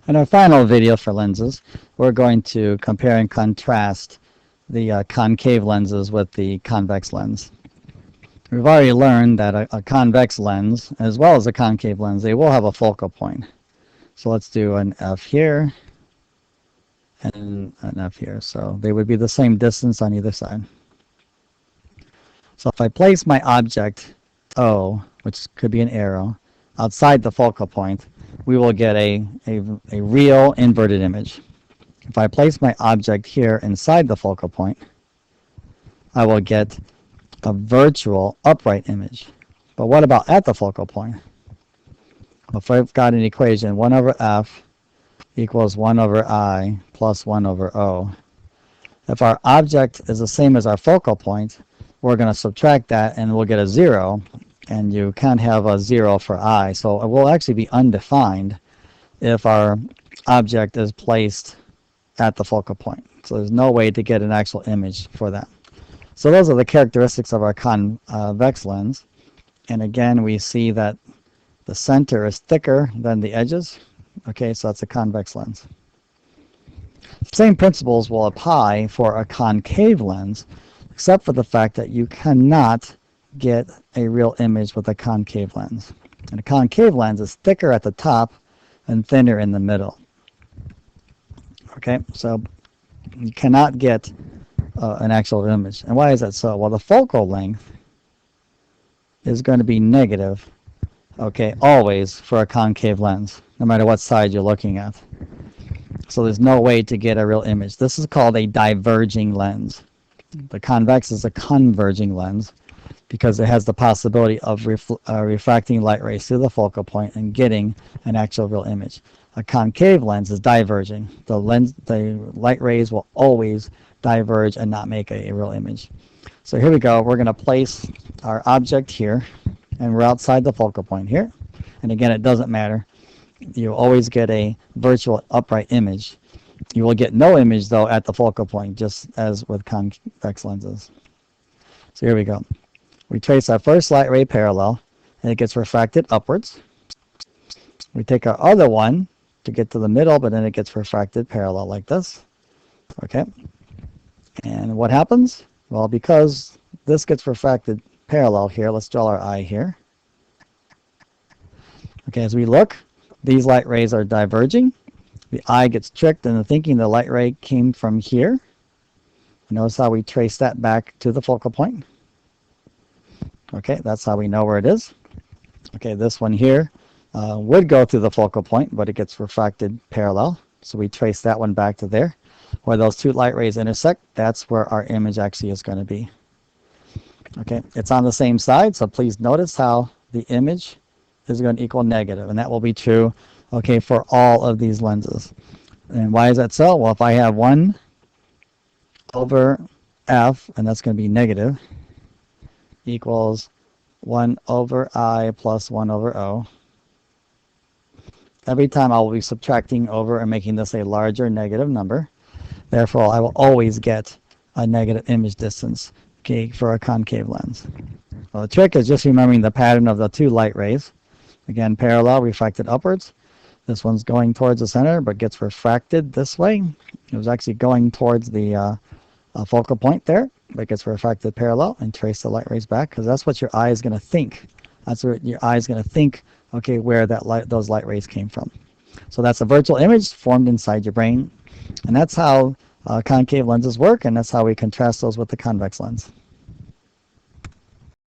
In our final video for lenses, we're going to compare and contrast the concave lenses with the convex lens. We've already learned that a convex lens, as well as a concave lens, they will have a focal point. So let's do an F here and an F here. So they would be the same distance on either side. So if I place my object O, which could be an arrow, outside the focal point, we will get a real inverted image. If I place my object here inside the focal point, I will get a virtual upright image. But what about at the focal point? Well, if I've got an equation, 1 over F equals 1 over I plus 1 over O. If our object is the same as our focal point, we're going to subtract that and we'll get a 0. And you can't have a 0 for I. So it will actually be undefined if our object is placed at the focal point. So there's no way to get an actual image for that. So those are the characteristics of our convex lens. And again, we see that the center is thicker than the edges. Okay, so that's a convex lens. Same principles will apply for a concave lens, except for the fact that you cannot get a real image with a concave lens. And a concave lens is thicker at the top and thinner in the middle. Okay, so you cannot get an actual image. And why is that so? Well, the focal length is going to be negative, okay, always for a concave lens, no matter what side you're looking at. So there's no way to get a real image. This is called a diverging lens. The convex is a converging lens, because it has the possibility of refracting light rays through the focal point and getting an actual real image. A concave lens is diverging. The light rays will always diverge and not make a real image. So here we go. We're going to place our object here, and we're outside the focal point here. And again, it doesn't matter. You always get a virtual upright image. You will get no image, though, at the focal point, just as with convex lenses. So here we go. We trace our first light ray parallel, and it gets refracted upwards. We take our other one to get to the middle, but then it gets refracted parallel like this. Okay. And what happens? Well, because this gets refracted parallel here, let's draw our eye here. Okay, as we look, these light rays are diverging. The eye gets tricked into thinking the light ray came from here. Notice how we trace that back to the focal point. Okay, that's how we know where it is. Okay, this one here would go through the focal point, but it gets refracted parallel. So we trace that one back to there. Where those two light rays intersect, that's where our image actually is going to be. Okay, it's on the same side, so please notice how the image is going to equal negative, and that will be true, okay, for all of these lenses. And why is that so? Well, if I have 1 over F, and that's going to be negative, equals 1 over I plus 1 over O. Every time I will be subtracting over and making this a larger negative number. Therefore, I will always get a negative image distance, okay, for a concave lens. Well, the trick is just remembering the pattern of the two light rays. Again, parallel, refracted upwards. This one's going towards the center, but gets refracted this way. It was actually going towards the focal point there, but gets refracted parallel, and trace the light rays back, because that's what your eye is going to think. That's what your eye is going to think, okay, where those light rays came from. So that's a virtual image formed inside your brain, and that's how concave lenses work, and that's how we contrast those with the convex lens.